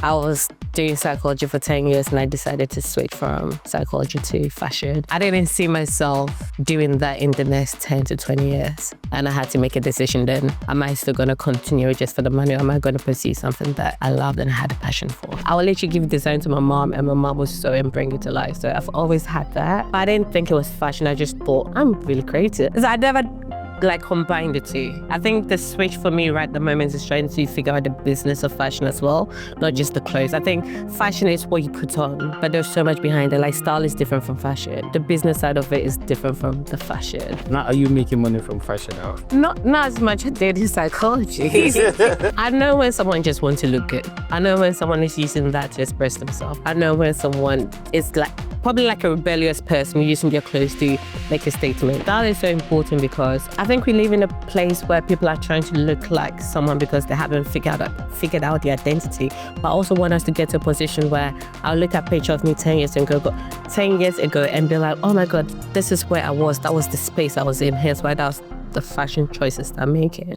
I was doing psychology for 10 years and I decided to switch from psychology to fashion. I didn't see myself doing that in the next 10 to 20 years. And I had to make a decision then. Am I still going to continue just for the money, or am I going to pursue something that I loved and had a passion for? I would literally give design to my mom, and my mom was so and bring it to life. So I've always had that. But I didn't think it was fashion. I just thought, I'm really creative. So I never combine the two. I think the switch for me right at the moment is trying to figure out the business of fashion as well, not just the clothes. I think fashion is what you put on, but there's so much behind it. Like, style is different from fashion. The business side of it is different from the fashion. Now, are you making money from fashion now? Not as much as I did in psychology. I know when someone just wants to look good. I know when someone is using that to express themselves. I know when someone is probably like a rebellious person using their clothes to make a statement. That is so important because I think we live in a place where people are trying to look like someone because they haven't figured out their identity. But I also want us to get to a position where I'll look at a picture of me 10 years ago and be like, oh my God, this is where I was. That was the space I was in. Hence why that was the fashion choices that I'm making.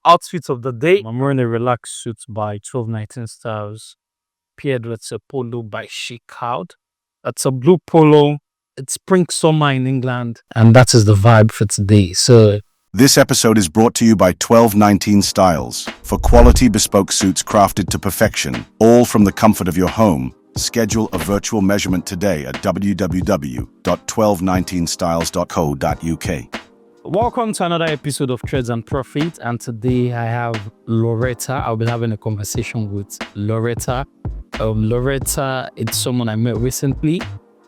Outfit of the day. I'm wearing a relaxed suit by 1219 Styles, paired with a polo by Chic Out. That's a blue polo. It's spring summer in England, and that is the vibe for today. So this episode is brought to you by 1219 Styles, for quality bespoke suits crafted to perfection, all from the comfort of your home. Schedule a virtual measurement today at www.1219styles.co.uk. welcome to another episode of Trades and Profit, and today I have Lauretta. I'll be having a conversation with Lauretta. Lauretta, it's someone I met recently,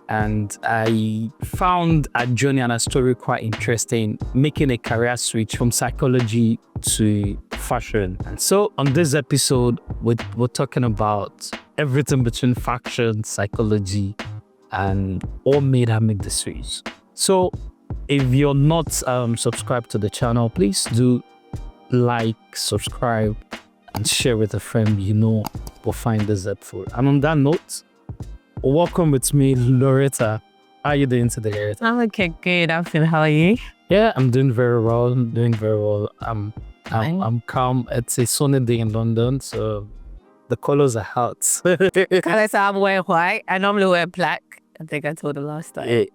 and I found a journey and a story quite interesting, making a career switch from psychology to fashion. And so on this episode, we're talking about everything between fashion, psychology, and what made her make the switch. So if you're not subscribed to the channel, please do like, subscribe, and share with a friend you know will find this helpful. And on that note, welcome with me, Lauretta. How are you doing today, Lauretta? I'm okay, good. I'm feeling. How are you? Yeah, I'm doing very well. I'm calm. It's a sunny day in London, so the colors are hot. Colors, I'm wearing white. I normally wear black. I think I told the last time. Hey,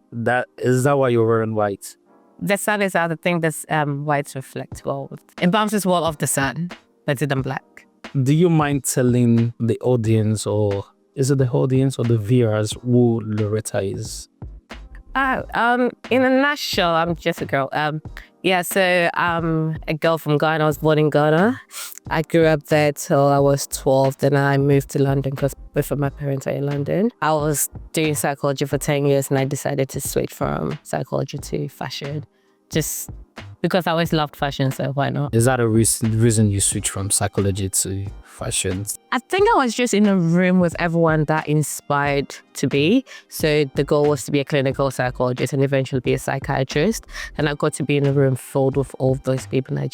is that why you're wearing white? The sun is out. I think this white reflects well. It bounces well off the sun, but it's in black. Do you mind telling the audience, or is it the audience or the viewers, who Lauretta is? In a nutshell, I'm just a girl. So I'm a girl from Ghana. I was born in Ghana. I grew up there till I was 12. Then I moved to London because both of my parents are in London. I was doing psychology for 10 years and I decided to switch from psychology to fashion. Just because I always loved fashion, so why not? Is that a reason you switched from psychology to fashion? I think I was just in a room with everyone that inspired to be. So the goal was to be a clinical psychologist and eventually be a psychiatrist. And I got to be in a room filled with all of those people, and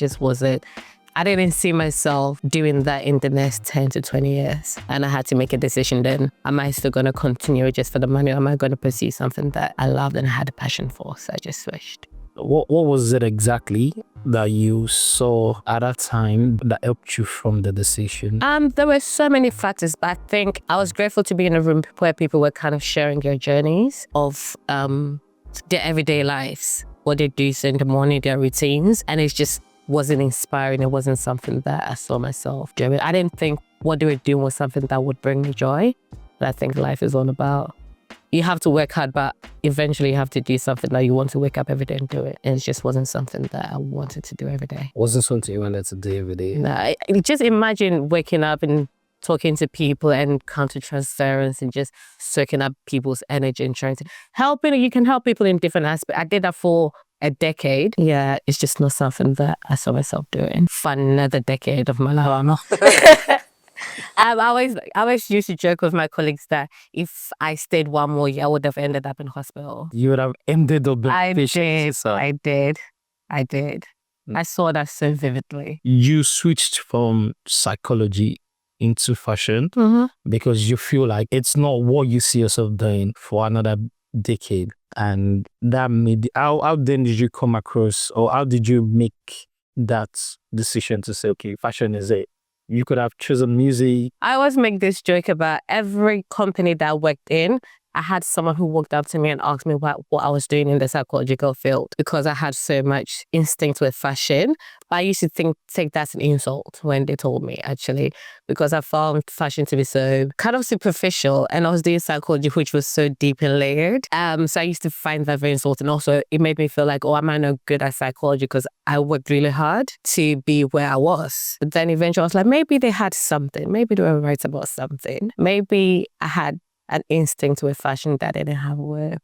I didn't see myself doing that in the next 10 to 20 years. And I had to make a decision then. Am I still going to continue just for the money, or am I going to pursue something that I loved and had a passion for? So I just switched. What was it exactly that you saw at that time that helped you from the decision? There were so many factors, but I think I was grateful to be in a room where people were kind of sharing their journeys of their everyday lives, what they do in the morning, their routines, and it just wasn't inspiring. It wasn't something that I saw myself doing. I didn't think what they were doing was something that would bring me joy. But I think life is all about, you have to work hard, but eventually you have to do something that you want to wake up every day and do it. And it just wasn't something that I wanted to do every day. Wasn't something you wanted to do every day? No, just imagine waking up and talking to people and counter-transference and just soaking up people's energy and trying to you can help people in different aspects. I did that for a decade. Yeah, it's just not something that I saw myself doing for another decade of my life. I always used to joke with my colleagues that if I stayed one more year, I would have ended up in hospital. You would have ended up I did. I saw that so vividly. You switched from psychology into fashion because you feel like it's not what you see yourself doing for another decade. And that made, how then did you come across, or how did you make that decision to say, okay, fashion is it? You could have chosen music. I always make this joke about every company that I worked in. I had someone who walked up to me and asked me what I was doing in the psychological field because I had so much instinct with fashion. But I used to take that as an insult when they told me, actually, because I found fashion to be so kind of superficial, and I was doing psychology, which was so deep and layered. So I used to find that very insulting. Also, it made me feel like, oh, am I not good at psychology because I worked really hard to be where I was. But then eventually I was like, maybe they had something. Maybe they were right about something. Maybe I had an instinct with fashion that I didn't have with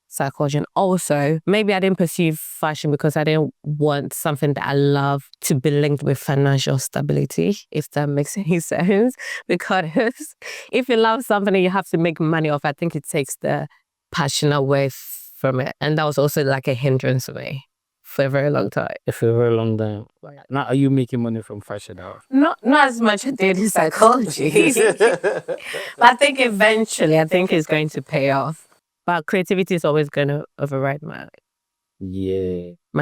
psychology. And also, maybe I didn't pursue fashion because I didn't want something that I love to be linked with financial stability, if that makes any sense. Because if you love something and you have to make money off, I think it takes the passion away from it. And that was also like a hindrance for me for a very long time. For a very long time. Now, are you making money from fashion now? Not as much as I did in psychology. But I think eventually, it's going to pay off. But creativity is always going to override my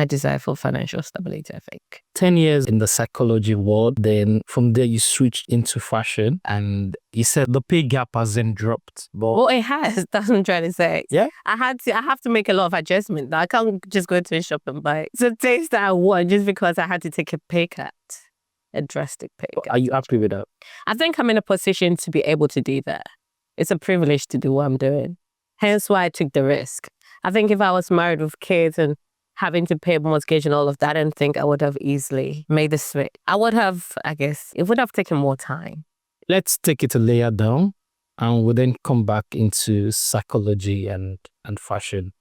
desire for financial stability, I think. 10 years in the psychology world, then from there you switched into fashion, and you said the pay gap hasn't dropped. But well, it has. That's what I'm trying to say. Yeah? I have to make a lot of adjustments. I can't just go to a shop and buy the taste that I want just because I had to take a pay cut. A drastic pay cut. Are you happy with that? I think I'm in a position to be able to do that. It's a privilege to do what I'm doing. Hence why I took the risk. I think if I was married with kids and having to pay a mortgage and all of that, I don't think I would have easily made the switch. I would have, I guess, it would have taken more time. Let's take it a layer down, and we'll then come back into psychology and fashion.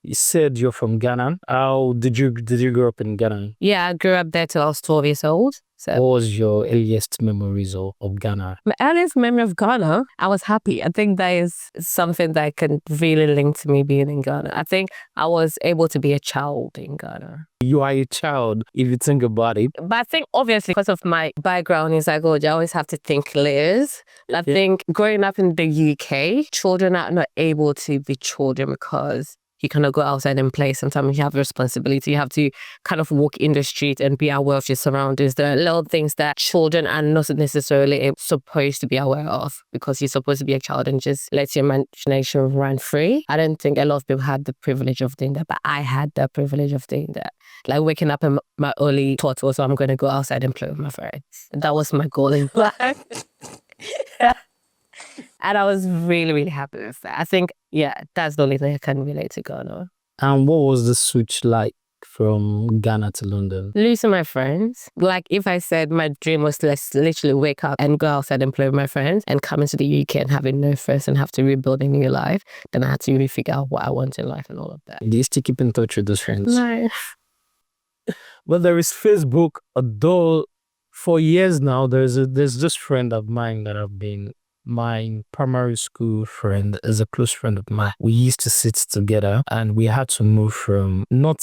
You said you're from Ghana. How did you grow up in Ghana? Yeah, I grew up there till I was 12 years old. So what was your earliest memories of Ghana? My earliest memory of Ghana, I was happy. I think that is something that can really link to me being in Ghana. I think I was able to be a child in Ghana. You are a child, if you think about it. But I think obviously because of my background in psychology, I always have to think layers. I think growing up in the UK, children are not able to be children because you cannot go outside and play. Sometimes you have a responsibility. You have to kind of walk in the street and be aware of your surroundings. There are little things that children are not necessarily supposed to be aware of because you're supposed to be a child and just let your imagination run free. I don't think a lot of people had the privilege of doing that, but I had the privilege of doing that. Like waking up and my only thought was, I'm going to go outside and play with my friends. That was my goal in life. And I was really, really happy with that. I think, that's the only thing I can relate to Ghana. And what was the switch like from Ghana to London? Losing my friends. Like if I said my dream was to literally wake up and go outside and play with my friends and come into the UK and having no friends and have to rebuild a new life, then I had to really figure out what I want in life and all of that. Do you still keep in touch with those friends? No. Well, there is Facebook, although for years now, there's this friend of mine that I've been... My primary school friend is a close friend of mine. We used to sit together and we had to move from not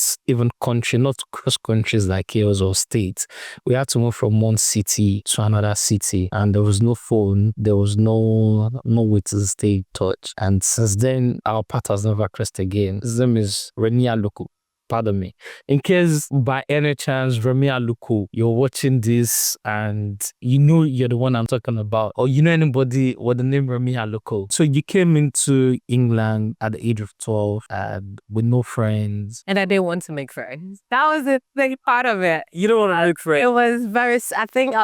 cross countries like hills or states. We had to move from one city to another city, and there was no phone. There was no way to stay in touch. And since then, our path has never crossed again. His name is Renia Loko. Pardon me. In case by any chance, Remia Luku, you're watching this and you know you're the one I'm talking about, or you know anybody with the name Remia Luku. So you came into England at the age of 12 and with no friends. And I didn't want to make friends. That was the thing, part of it. You don't want to make friends. It was very, I think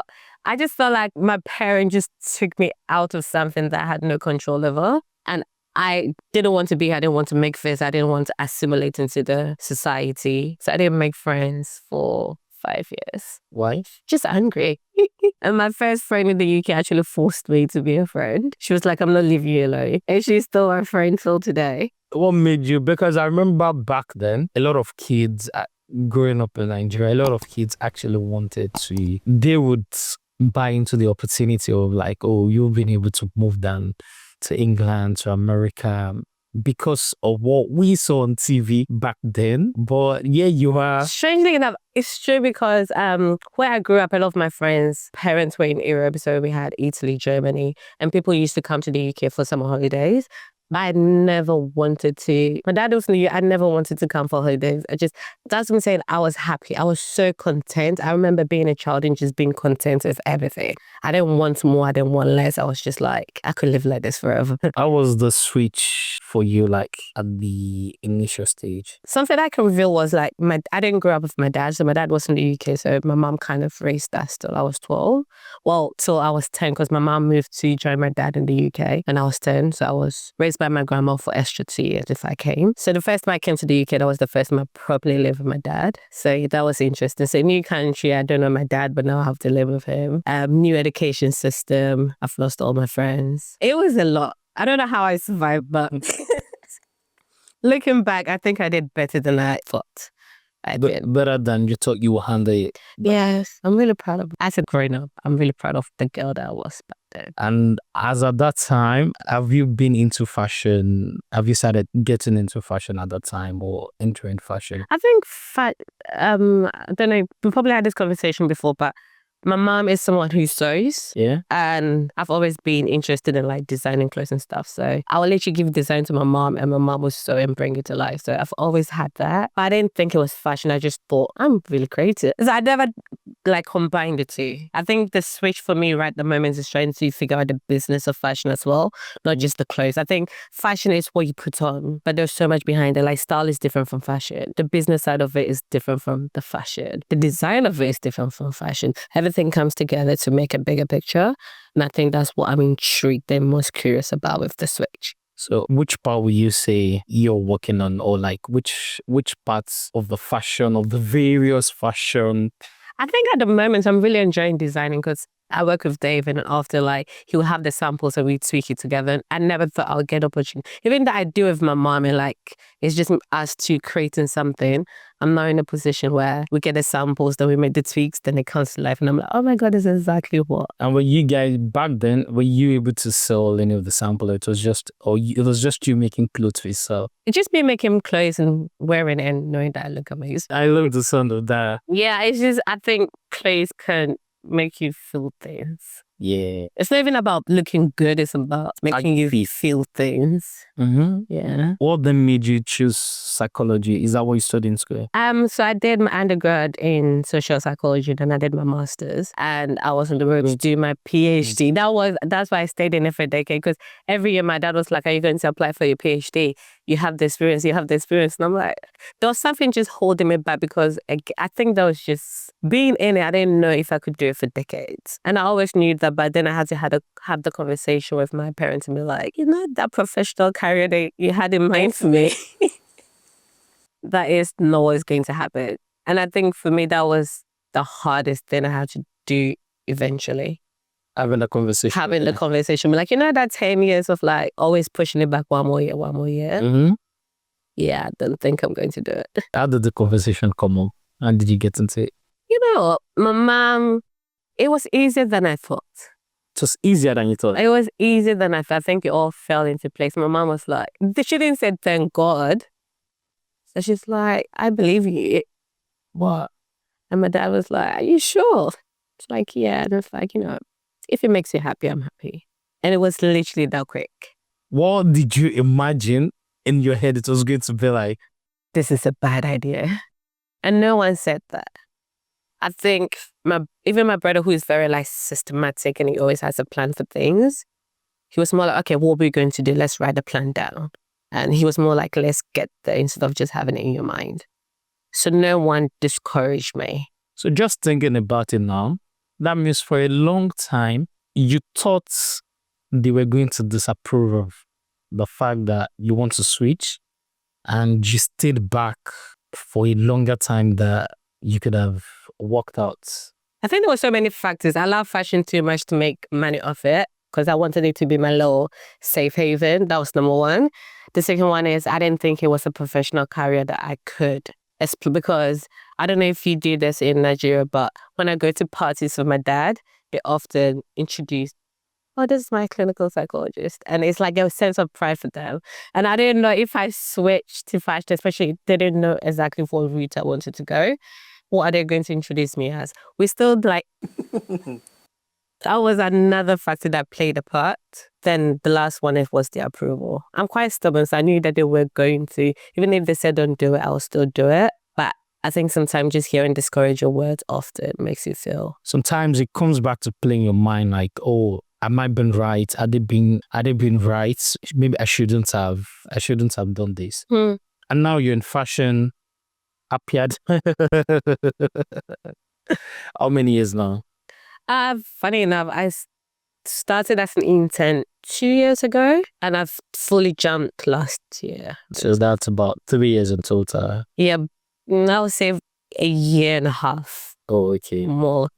I just felt like my parents just took me out of something that I had no control over. And I didn't want to be here. I didn't want to make friends. I didn't want to assimilate into the society. So I didn't make friends for 5 years. Why? Just angry. And my first friend in the UK actually forced me to be a friend. She was like, I'm not leaving you alone. And she's still my friend till today. What made you? Because I remember back then, a lot of kids growing up in Nigeria, a lot of kids actually wanted to, they would buy into the opportunity of like, oh, you've been able to move down to England, to America, because of what we saw on TV back then. But yeah, you are. Strangely enough, it's true because where I grew up, a lot of my friends' parents were in Europe. So we had Italy, Germany, and people used to come to the UK for summer holidays. But I never wanted to. My dad also knew I never wanted to come for holidays. That's what I'm saying. I was happy. I was so content. I remember being a child and just being content with everything. I didn't want more. I didn't want less. I was just like, I could live like this forever. How was the switch for you, like at the initial stage? Something I can reveal was like, I didn't grow up with my dad. So my dad was in the UK. So my mom kind of raised us till I was 12. Well, till I was 10, because my mom moved to join my dad in the UK and I was 10. So I was raised by my grandma for extra 2 years if I came. So the first time I came to the UK, that was the first time I properly lived with my dad. So that was interesting. So new country, I don't know my dad, but now I have to live with him. New education system. I've lost all my friends. It was a lot. I don't know how I survived, but looking back, I think I did better than I thought. Better than you thought you would handle it. Yes, I'm really proud of. As a growing up, I'm really proud of the girl that I was back then. And as at that time, have you been into fashion? Have you started getting into fashion at that time or entering fashion? I think, I don't know, we probably had this conversation before, but my mom is someone who sews. Yeah. And I've always been interested in like designing clothes and stuff. So I would literally give design to my mom and my mom would sew and bring it to life. So I've always had that. But I didn't think it was fashion. I just thought I'm really creative. So I never like combined the two. I think the switch for me right at the moment is trying to figure out the business of fashion as well, not just the clothes. I think fashion is what you put on, but there's so much behind it. Like style is different from fashion. The business side of it is different from the fashion. The design of it is different from fashion. Everything comes together to make a bigger picture. And I think that's what I'm intrigued and most curious about with the switch. So which part will you say you're working on, or like which parts of the fashion, of the various fashion? I think at the moment I'm really enjoying designing because I work with Dave and after like he'll have the samples and we tweak it together. And I never thought I would get opportunity. Even that I do with my mom and like it's just us two creating something. I'm now in a position where we get the samples, then we make the tweaks, then it comes to life and I'm like, oh my God, this is exactly what. And were you guys back then, were you able to sell any of the sample? It was just you making clothes for yourself? It's just me making clothes and wearing it and knowing that I look amazing. I love the sound of that. Yeah, it's just, I think clothes can make you feel things. Yeah. It's not even about looking good, it's about making you feel things. Mm-hmm. Yeah. What then made you choose psychology? Is that what you studied in school? So I did my undergrad in social psychology, then I did my master's, and I was on the road to do my PhD. That's why I stayed in it for a decade, because every year my dad was like, are you going to apply for your PhD? You have the experience. And I'm like, there was something just holding me back because I think that was just being in it. I didn't know if I could do it for decades. And I always knew that, but then I had to have the conversation with my parents and be like, that professional career that you had in mind for me, that is not what's going to happen. And I think for me, that was the hardest thing I had to do eventually. Having the conversation. Like, that 10 years of like always pushing it back one more year. Mm-hmm. Yeah, I don't think I'm going to do it. How did the conversation come up? How did you get into it? My mom, it was easier than I thought. It was easier than you thought? It was easier than I thought. I think it all fell into place. My mom was like, she didn't say thank God. So she's like, I believe you. What? And my dad was like, are you sure? It's like, yeah. And it's like, if it makes you happy, I'm happy. And it was literally that quick. What did you imagine in your head it was going to be like? This is a bad idea. And no one said that. I think even my brother, who is very like systematic and he always has a plan for things, he was more like, okay, what are we going to do? Let's write the plan down. And he was more like, let's get there instead of just having it in your mind. So no one discouraged me. So just thinking about it now, that means for a long time, you thought they were going to disapprove of the fact that you want to switch, and you stayed back for a longer time that you could have worked out. I think there were so many factors. I love fashion too much to make money off it because I wanted it to be my little safe haven. That was number one. The second one is I didn't think it was a professional career that I could explore, because I don't know if you do this in Nigeria, but when I go to parties with my dad, they often introduce, oh, this is my clinical psychologist. And it's like a sense of pride for them. And I didn't know if I switched to fashion, especially they didn't know exactly what route I wanted to go. What are they going to introduce me as? We still like... That was another factor that played a part. then the last one was the approval. I'm quite stubborn, so I knew that they were going to, even if they said don't do it, I'll still do it. But I think sometimes just hearing discouraging words often makes you feel. Sometimes it comes back to playing your mind like, oh, am I been right? Are they been right? Maybe I shouldn't have done this. And now you're in fashion, appeared. How many years now? Funny enough, I started as an intern 2 years ago, and I've fully jumped last year. So that's about 3 years in total. Yeah, I would say a year and a half. Oh, okay. More.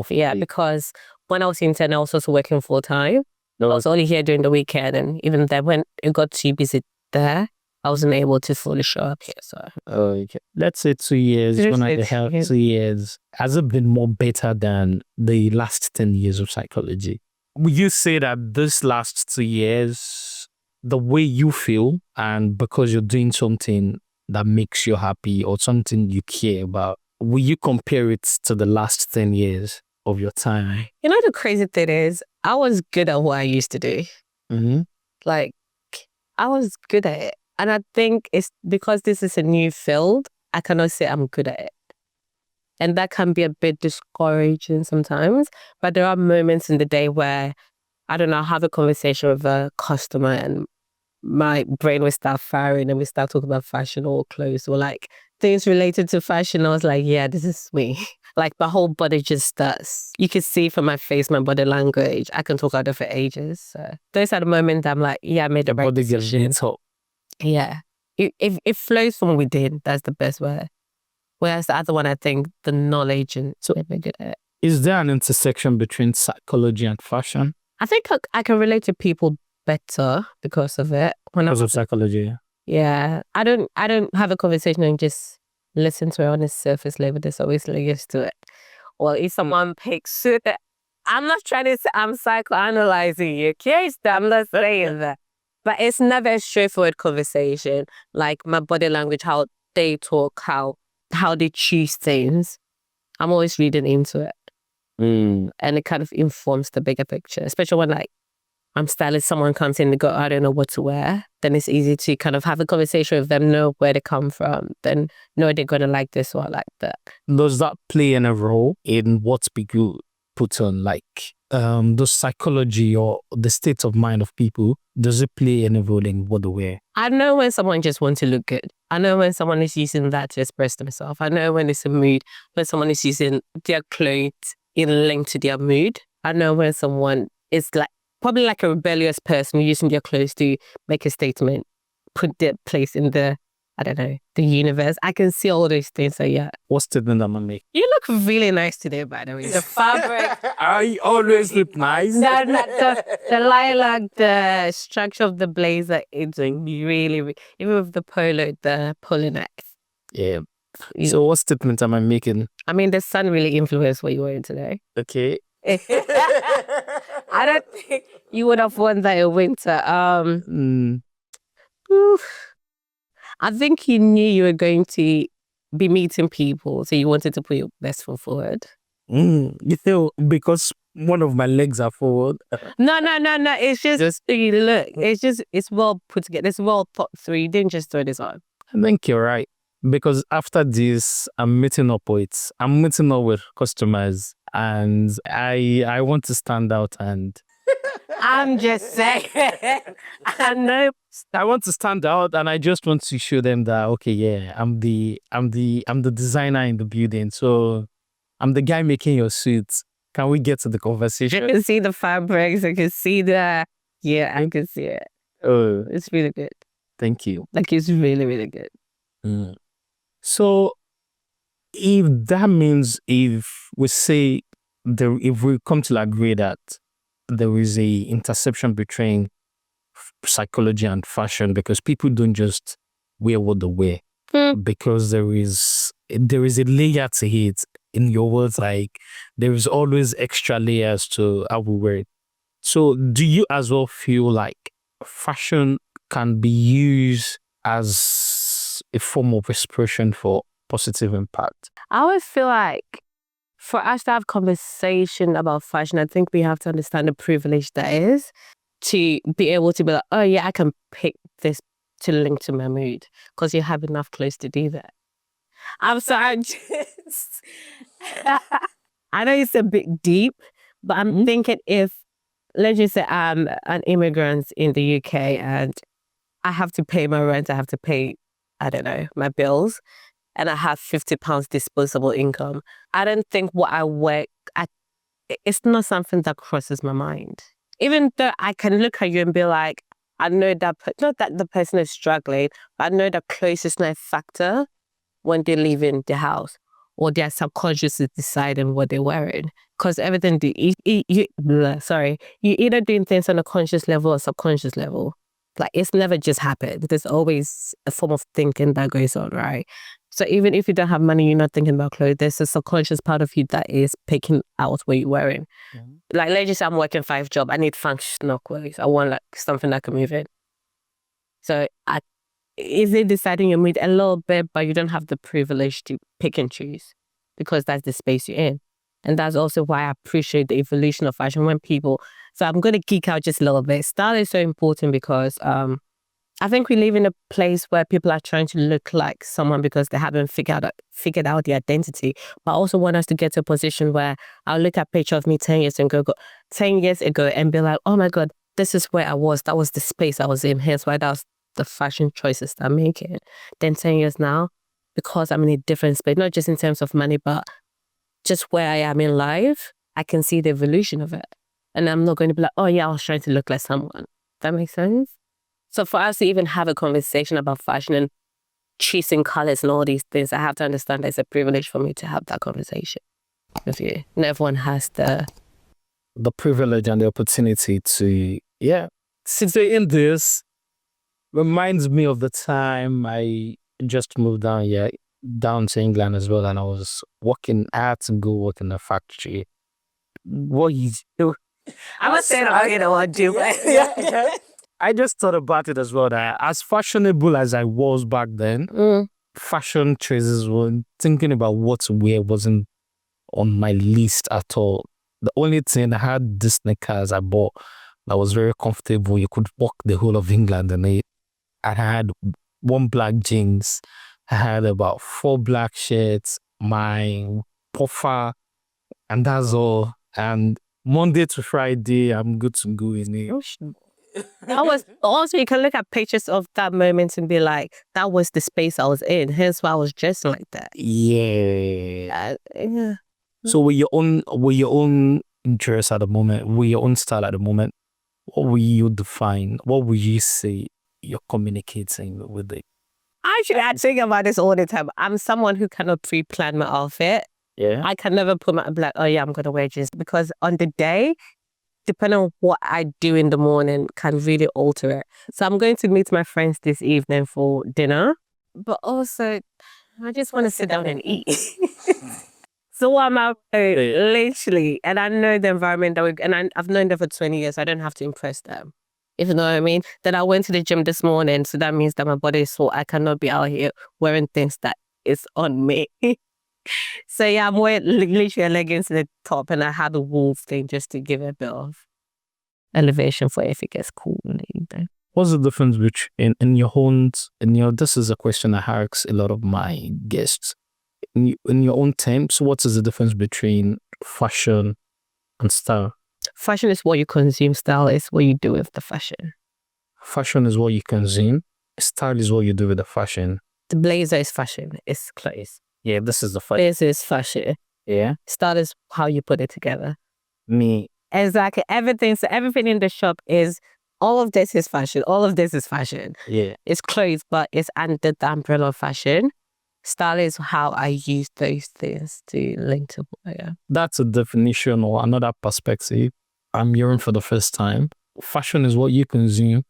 Yeah, because when I was intern, I was also working full time. I was only here during the weekend, and even then, when it got too busy there, I wasn't able to fully show up here. So, okay. Let's say 2 years. When I have 2 years, has it been more better than the last 10 years of psychology? Would you say that this last 2 years, the way you feel, and because you're doing something that makes you happy or something you care about, will you compare it to the last 10 years of your time? You know, the crazy thing is, I was good at what I used to do. Like, I was good at it. And I think it's because this is a new field, I cannot say I'm good at it. And that can be a bit discouraging sometimes. But there are moments in the day where, I don't know, I'll have a conversation with a customer and my brain will start firing and we start talking about fashion or clothes or like things related to fashion. I was like, yeah, this is me. Like my whole body just starts. You can see from my face, my body language. I can talk about it for ages. So those are the moments I'm like, yeah, I made the right decision. Yeah. It flows from within. That's the best way. Whereas the other one, I think the knowledge and so we're good at it. Is there an intersection between psychology and fashion? I think I can relate to people better because of it. Because of psychology? Yeah. I don't have a conversation and just listen to it on a surface level. There's always layers to it. Or if someone picks it, I'm not trying to say I'm psychoanalyzing you. I'm not saying that. But it's never a straightforward conversation. Like my body language, how they talk, how they choose things. I'm always reading into it. And it kind of informs the bigger picture. Especially when like I'm styling, someone comes in and go, I don't know what to wear. Then it's easy to kind of have a conversation with them, know where they come from. Then know they're going to like this or like that. Does that play in a role in what people put on? Like the psychology or the state of mind of people, does it play any role in what they wear? I know when someone just wants to look good. I know when someone is using that to express themselves. I know when it's a mood, when someone is using their clothes in link to their mood. I know when someone is like, probably like a rebellious person using their clothes to make a statement, put their place in the, I don't know, the universe. I can see all those things. So yeah. What statement am I making? You look really nice today, by the way. The fabric. I always look nice. The lilac, the structure of the blazer, it's really, even with the polo neck. Yeah. So what statement am I making? I mean, the sun really influenced what you're wearing today. Okay. I don't think you would have worn that in winter. I think you knew you were going to be meeting people, so you wanted to put your best foot forward. You feel because one of my legs are forward. No. It's just you look. It's well put together. It's well thought through. You didn't just throw this on. I think you're right. Because after this, I'm meeting up with customers, and I want to stand out. And I'm just saying, I know. I want to stand out, and I just want to show them that okay, yeah, I'm the designer in the building, so I'm the guy making your suits. Can we get to the conversation? I can see the fabrics. I can see I can see it. Oh, it's really good. Thank you. Like it's really, really good. So, if that means if we come to agree that there is a intersection between psychology and fashion, because people don't just wear what they wear, because there is a layer to it. In your words, like there is always extra layers to how we wear it. So, do you as well feel like fashion can be used as a form of expression for positive impact? I always feel like for us to have conversation about fashion, I think we have to understand the privilege that is to be able to be like, oh yeah, I can pick this to link to my mood because you have enough clothes to do that. I'm sorry, I know it's a bit deep, but I'm thinking if, let's just say I'm an immigrant in the UK and I have to pay my rent, I have to pay, I don't know, my bills, and I have £50 disposable income. I don't think what I work at, it's not something that crosses my mind. Even though I can look at you and be like, I know that, not that the person is struggling, but I know that clothes is not a factor when they're leaving the house or their subconscious is deciding what they're wearing. Because everything, you're either doing things on a conscious level or subconscious level. Like, it's never just happened. There's always a form of thinking that goes on, right? So even if you don't have money, you're not thinking about clothes, there's a subconscious part of you that is picking out what you're wearing. Like, let's just say I'm working 5 jobs. I need functional clothes. I want like something that can move in. So is it deciding your mood a little bit, but you don't have the privilege to pick and choose because that's the space you're in. And that's also why I appreciate the evolution of fashion when people... So I'm going to geek out just a little bit. Style is so important because I think we live in a place where people are trying to look like someone because they haven't figured out the identity. But I also want us to get to a position where I'll look at a picture of me 10 years ago and be like, oh my God, this is where I was. That was the space I was in. Here's why that was the fashion choices that I'm making. Then 10 years now, because I'm in a different space, not just in terms of money, but just where I am in life, I can see the evolution of it. And I'm not going to be like, oh yeah, I was trying to look like someone. That makes sense? So for us to even have a conversation about fashion and choosing colors and all these things, I have to understand that it's a privilege for me to have that conversation with you. And everyone has the privilege and the opportunity to, in this reminds me of the time I just moved down to England as well, and I had to go work in a factory. What you do? I'm not saying I don't know what to do. I just thought about it as well, that as fashionable as I was back then, fashion choices thinking about what to wear wasn't on my list at all. The only thing, I had the sneakers I bought that was very comfortable. You could walk the whole of England in it. I had 1 black jeans. I had about 4 black shirts, my puffer, and that's all. And Monday to Friday, I'm good to go in it. Also, you can look at pictures of that moment and be like, that was the space I was in. Hence why I was dressed like that. Yeah. So with your own interest at the moment, with your own style at the moment, what will you define? What will you say you're communicating with it? Actually, I think about this all the time. I'm someone who cannot pre-plan my outfit. Yeah. I can never put my black, oh yeah, I'm going to wear jeans. Because on the day, depending on what I do in the morning, can really alter it. So I'm going to meet my friends this evening for dinner. But also, I just want to sit down and eat. So I'm out literally, and I know the environment I've known them for 20 years. I don't have to impress them. If you know what I mean. Then I went to the gym this morning, so that means that my body is sore. I cannot be out here wearing things that is on me. So yeah, I'm wearing literally a leggings and a top, and I have a wool thing just to give it a bit of elevation for if it gets cool. What's the difference between this is a question I ask a lot of my guests. In your own terms, what is the difference between fashion and style? Fashion is what you consume. Style is what you do with the fashion. Fashion is what you consume. Style is what you do with the fashion. The blazer is fashion. It's clothes. Yeah, this is the fashion. Blazer is fashion. Yeah. Style is how you put it together. Me. Exactly. Everything in the shop is, all of this is fashion. All of this is fashion. Yeah. It's clothes, but it's under the umbrella of fashion. Style is how I use those things to link to. Yeah. That's a definition or another perspective I'm hearing for the first time. Fashion is what you consume.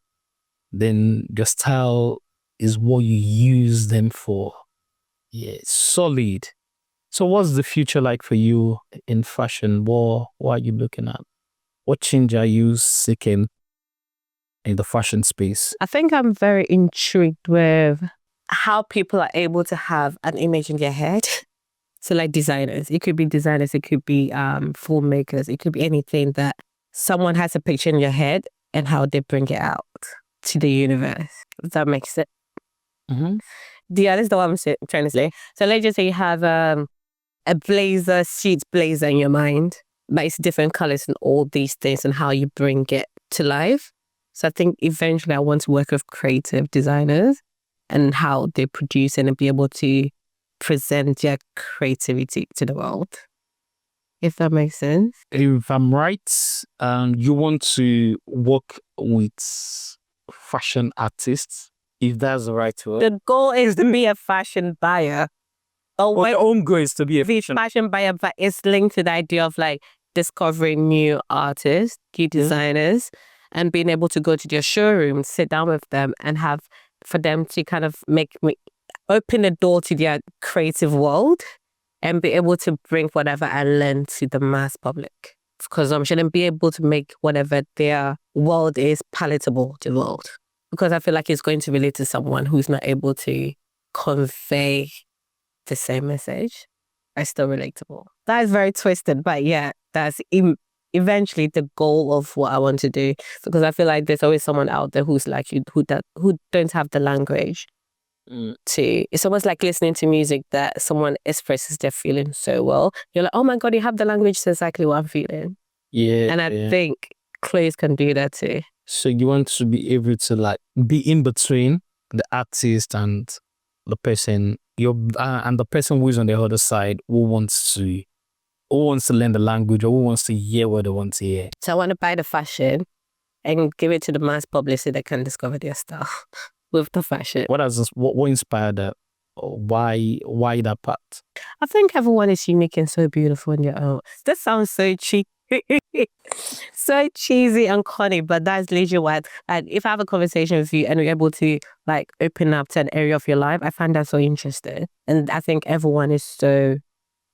Then your style is what you use them for. Yeah, solid. So what's the future like for you in fashion? What are you looking at? What change are you seeking in the fashion space? I think I'm very intrigued with how people are able to have an image in their head. So like designers, it could be filmmakers, it could be anything that someone has a picture in your head and how they bring it out to the universe. If that makes sense. Mm-hmm. Yeah, that's the one I'm trying to say. So let's just say you have a suit blazer in your mind, but it's different colors and all these things and how you bring it to life. So I think eventually I want to work with creative designers and how they produce and be able to present their creativity to the world. If that makes sense. If I'm right, you want to work with fashion artists, if that's the right word. The goal is to be a fashion buyer. My own goal is to be a fashion buyer, but it's linked to the idea of like discovering new artists, new designers, and being able to go to their showroom, sit down with them, and have for them to kind of open the door to their creative world and be able to bring whatever I learned to the mass public. Consumption and be able to make whatever their world is palatable to the world. Because I feel like it's going to relate to someone who's not able to convey the same message. It's still relatable. That is very twisted, but yeah, that's eventually the goal of what I want to do. Because I feel like there's always someone out there who's like you, who don't have the language to. It's almost like listening to music that someone expresses their feelings so well. You're like, oh my God, you have the language to exactly what I'm feeling. Yeah. And I think clothes can do that too. So you want to be able to like be in between the artist and the person, and the person who is on the other side who wants to learn the language or who wants to hear what they want to hear. So I want to buy the fashion and give it to the mass public so they can discover their stuff with the fashion. What inspired that? Why that part? I think everyone is unique and so beautiful in their own. That sounds so cheap. So cheesy and corny, but that's literally what. And if I have a conversation with you and you're able to like open up to an area of your life, I find that so interesting. And I think everyone is so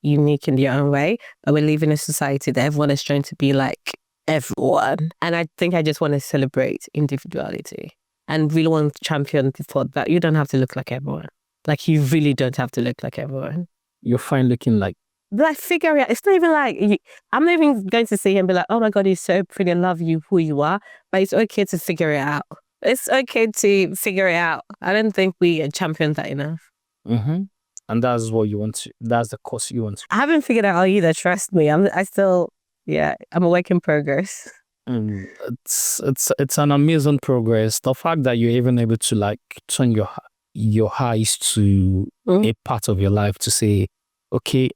unique in their own way. But we live in a society that everyone is trying to be like everyone. And I think I just want to celebrate individuality and really want to champion the thought that you don't have to look like everyone. Like you really don't have to look like everyone. You're fine looking like. Like figure it out. It's not even like, I'm not even going to sit here and be like, oh my God, you're so pretty, I love you, who you are. But it's okay to figure it out. It's okay to figure it out. I don't think we champion that enough. Mm-hmm. And that's what you want to, that's the course you want to. I haven't figured out either, trust me. I'm a work in progress. It's an amazing progress. The fact that you're even able to like turn your eyes to a part of your life to say, okay,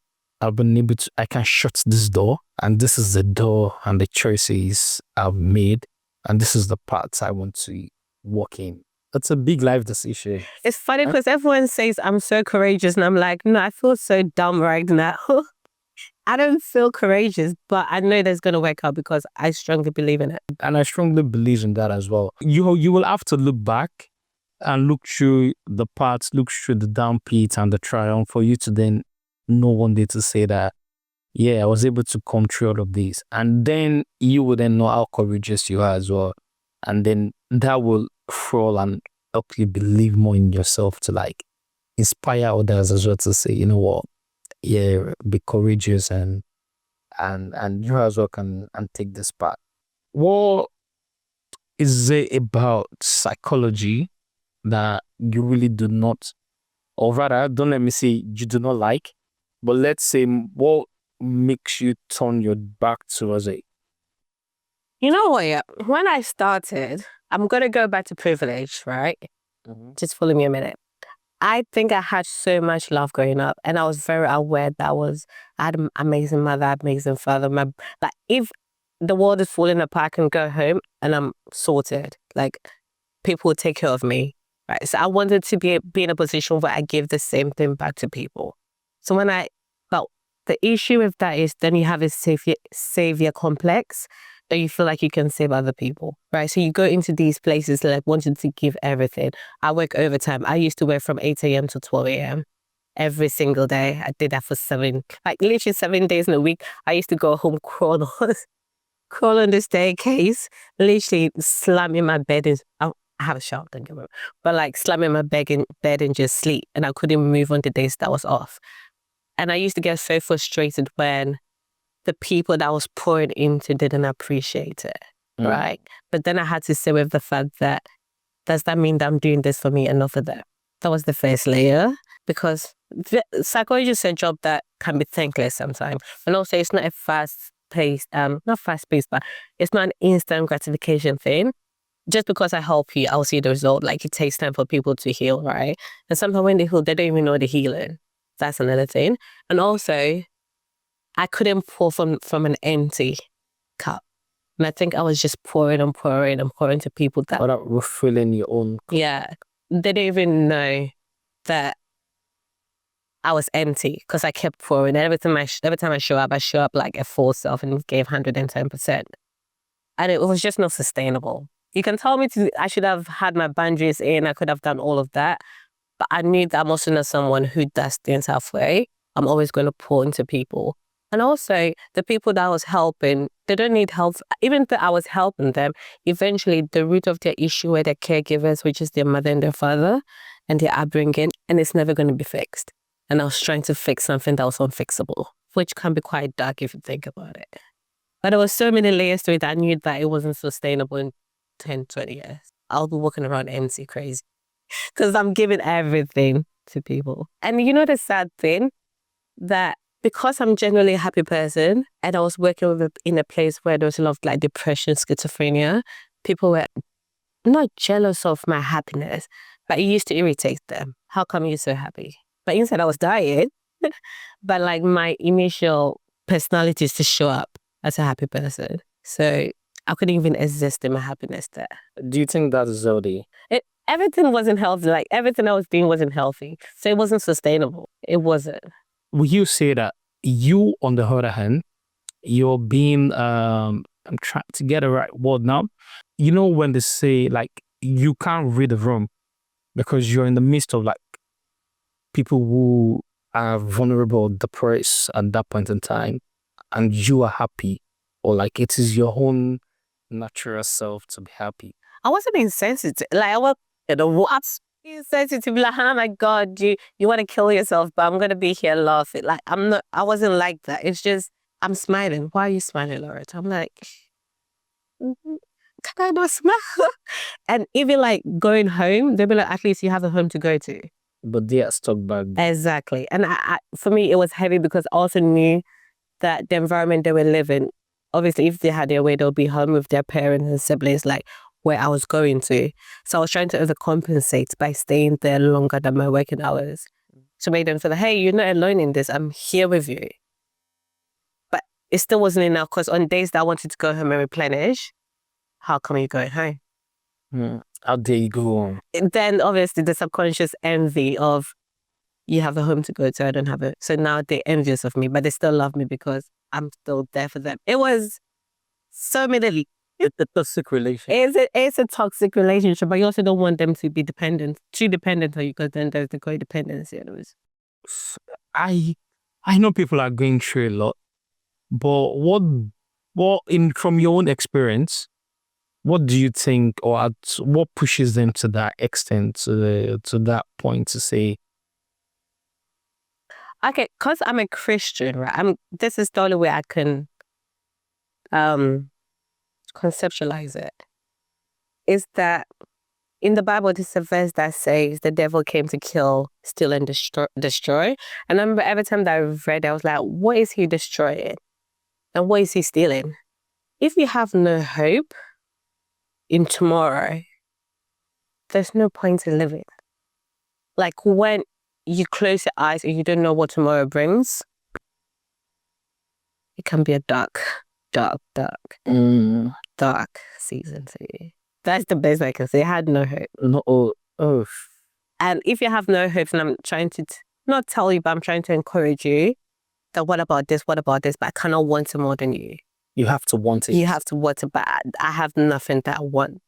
I've been able to, I can shut this door and this is the door and the choices I've made and this is the parts I want to walk in. That's a big life decision. It's funny because everyone says I'm so courageous and I'm like, no, I feel so dumb right now. I don't feel courageous, but I know that's going to work out because I strongly believe in it. And I strongly believe in that as well. You will have to look back and look through the parts, look through the downbeat and the triumph for you to then know one day to say that, yeah, I was able to come through all of this. And then you will then know how courageous you are as well. And then that will fall and help you believe more in yourself to like inspire others as well to say, you know what, yeah, be courageous and you as well can take this part. What is it about psychology that you really do not, or rather, don't let me say you do not like, but let's say what makes you turn your back towards it? You know what? Yeah? When I started, I'm going to go back to privilege, right? Mm-hmm. Just follow me a minute. I think I had so much love growing up and I was very aware that I had an amazing mother, amazing father. Like if the world is falling apart, I can go home and I'm sorted. Like people will take care of me, right? So I wanted to be in a position where I give the same thing back to people. So but the issue with that is then you have a savior complex that you feel like you can save other people, right? So you go into these places like wanting to give everything. I work overtime. I used to work from 8 a.m. to 12 a.m. every single day. I did that for literally 7 days in a week. I used to go home, crawl on the staircase, literally slam in my bed and I have a shower, don't get me wrong, but like slam in my bed and just sleep. And I couldn't move on the days that I was off. And I used to get so frustrated when the people that I was pouring into didn't appreciate it. right? But then I had to sit with the fact that, does that mean that I'm doing this for me and not for them? That was the first layer, because psychology is a job that can be thankless sometimes. And also it's not a fast-paced, not fast-paced, but it's not an instant gratification thing. Just because I help you, I'll see the result. Like, it takes time for people to heal, right? And sometimes when they heal, they don't even know they're healing. That's another thing. And also, I couldn't pour from an empty cup. And I think I was just pouring and pouring and pouring to people that... Without refilling your own cup. Yeah. They didn't even know that I was empty because I kept pouring. And every time I show up like a full self and gave 110%. And it was just not sustainable. You can tell me I should have had my boundaries in, I could have done all of that. But I knew that I'm also not someone who does things halfway. I'm always going to pour into people. And also, the people that I was helping, they don't need help. Even though I was helping them, eventually the root of their issue were their caregivers, which is their mother and their father, and their upbringing, and it's never going to be fixed. And I was trying to fix something that was unfixable, which can be quite dark if you think about it. But there were so many layers to it that I knew that it wasn't sustainable in 10, 20 years. I'll be walking around empty, crazy. Because I'm giving everything to people. And you know the sad thing? That because I'm generally a happy person, and I was working in a place where there was a lot of like depression, schizophrenia, people were not jealous of my happiness, but it used to irritate them. How come you're so happy? But inside I was dying. But like my initial personality is to show up as a happy person. So I couldn't even exist in my happiness there. Do you think that's healthy? Everything wasn't healthy. Like everything I was doing wasn't healthy. So it wasn't sustainable. It wasn't. Will you say that you, on the other hand, you're being, I'm trying to get the right word now. You know, when they say like, you can't read the room because you're in the midst of like people who are vulnerable, depressed at that point in time, and you are happy, or like it is your own natural self to be happy. I wasn't insensitive. Like I was, what? Insensitive. Like, oh my God, you want to kill yourself, but I'm gonna be here laughing. Like I wasn't like that. It's just I'm smiling. Why are you smiling, Lauretta? I'm like, can I not smile? And even like going home, they'll be like, at least you have a home to go to. But they are stuck back. Exactly. And for me, it was heavy because I also knew that the environment they were living, obviously, if they had their way, they'll be home with their parents and siblings, like where I was going to. So I was trying to overcompensate by staying there longer than my working hours to make them feel like, hey, you're not alone in this. I'm here with you. But it still wasn't enough because on days that I wanted to go home and replenish, how come you're going home? How dare you go on? Then obviously the subconscious envy of, you have a home to go to, I don't have it. So now they're envious of me, but they still love me because I'm still there for them. It was so many. It's a toxic relationship. It's a toxic relationship, but you also don't want them to be too dependent on you, because then there's the codependency. I know people are going through a lot, but from your own experience, what do you think, or what pushes them to that extent, to that point to say, okay, because I'm a Christian, right? This is the only way I can conceptualize it. Is that in the Bible, there's a verse that says the devil came to kill, steal, and destroy. And I remember every time that I read it, I was like, what is he destroying? And what is he stealing? If you have no hope in tomorrow, there's no point in living. Like when you close your eyes and you don't know what tomorrow brings, it can be a dark season to you. That's the best I can say. I had no hope. No, And if you have no hope, and I'm trying to not tell you, but I'm trying to encourage you that what about this, but I cannot want it more than you. You have to want it. You have to want it, but I have nothing that I want.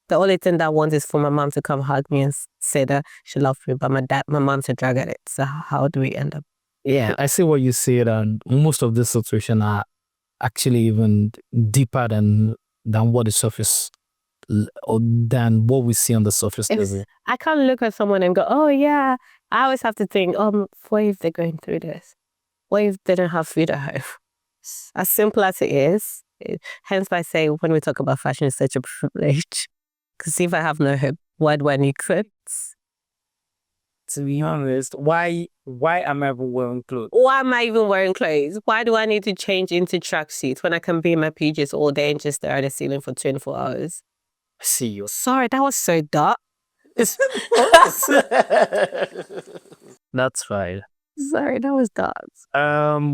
The only thing that I want is for my mom to come hug me and say that she loves me, but my mom's a drug addict. So how do we end up? Yeah, I see what you said, and most of this situation are actually even deeper than what the surface, or than what we see on the surface level. I can't look at someone and go, oh yeah. I always have to think, what if they're going through this? What if they don't have food at home? As simple as it is, Hence I say when we talk about fashion, it's such a privilege. Because if I have no hope, why do I need clothes? To be honest, why am I even wearing clothes? Why am I even wearing clothes? Why do I need to change into tracksuits when I can be in my PJs all day and just stare at the ceiling for 24 hours? See you. Sorry, that was so dark. That's fine. Sorry, that was dark.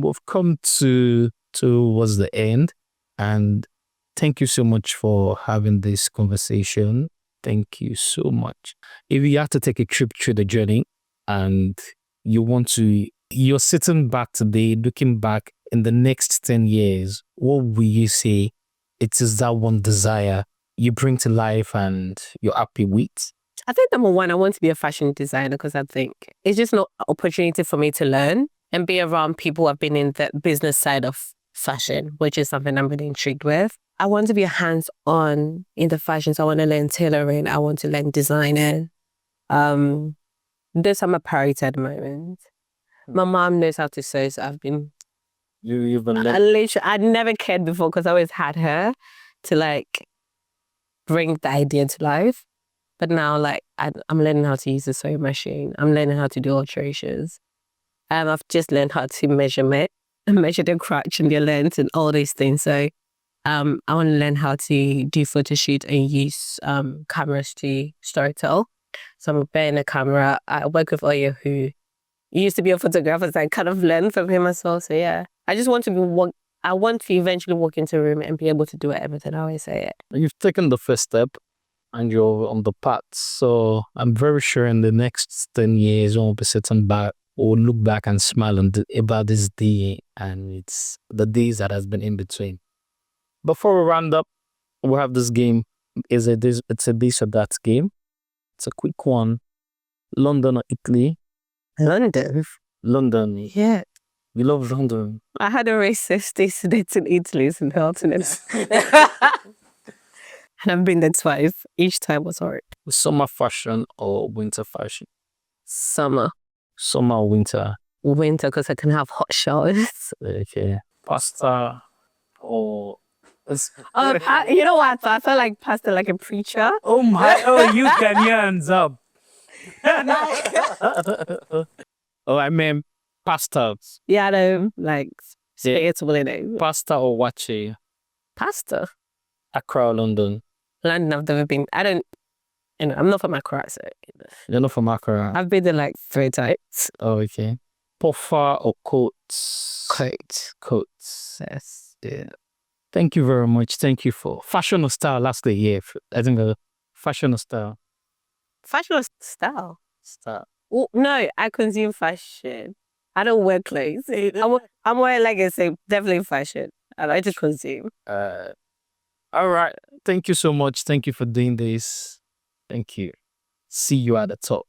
We've come towards the end, and thank you so much for having this conversation. Thank you so much. If you have to take a trip through the journey and you're sitting back today, looking back in the next 10 years, what will you say it is that one desire you bring to life and you're happy with? I think number one, I want to be a fashion designer because I think it's just an opportunity for me to learn and be around people who have been in the business side of fashion, which is something I'm really intrigued with. I want to be hands-on in the fashion, so I want to learn tailoring. I want to learn designing. Those are my priority at the moment. My mom knows how to sew, so I've been... You've been learning? I never cared before because I always had her to like bring the idea to life. But now like I'm learning how to use the sewing machine. I'm learning how to do alterations. I've just learned how to measure the crotch and the length and all these things. So I want to learn how to do photo shoot and use cameras to storytell. So I'm buying a camera. I work with Oya, who used to be a photographer, so I kind of learned from him as well. So yeah, I just want to I want to eventually walk into a room and be able to do everything. I always say it. You've taken the first step and you're on the path. So I'm very sure in the next 10 years, we'll be sitting back or look back and smile about this day and it's the days that has been in between. Before we round up, we have this game. It's a this or that game. It's a quick one. London or Italy? London? London. Yeah. We love London. I had a racist student in Italy in Hilton. And I've been there twice. Each time was hard. Summer fashion or winter fashion? Summer. Summer or winter? Winter, because I can have hot showers. Okay. Pasta or... You know what? I felt like pasta like a preacher. Oh my! Oh, you can hands up. Oh, I mean pasta. Yeah, I know. Like spaghetti bolognese. Pasta or wache? Pasta. Accra or London? London, I've never been. I'm not from Accra, so. You're not from Accra? I've been there like 3 times. Oh, okay. Puffer or coats? Coats. Yes. Yeah. Thank you very much. Thank you for fashion or style. Lastly, yeah. I think fashion or style. Fashion or style? Style. Oh, no, I consume fashion. I don't wear clothes. I'm wearing, like I say, definitely fashion. I like to consume. All right. Thank you so much. Thank you for doing this. Thank you. See you at the top.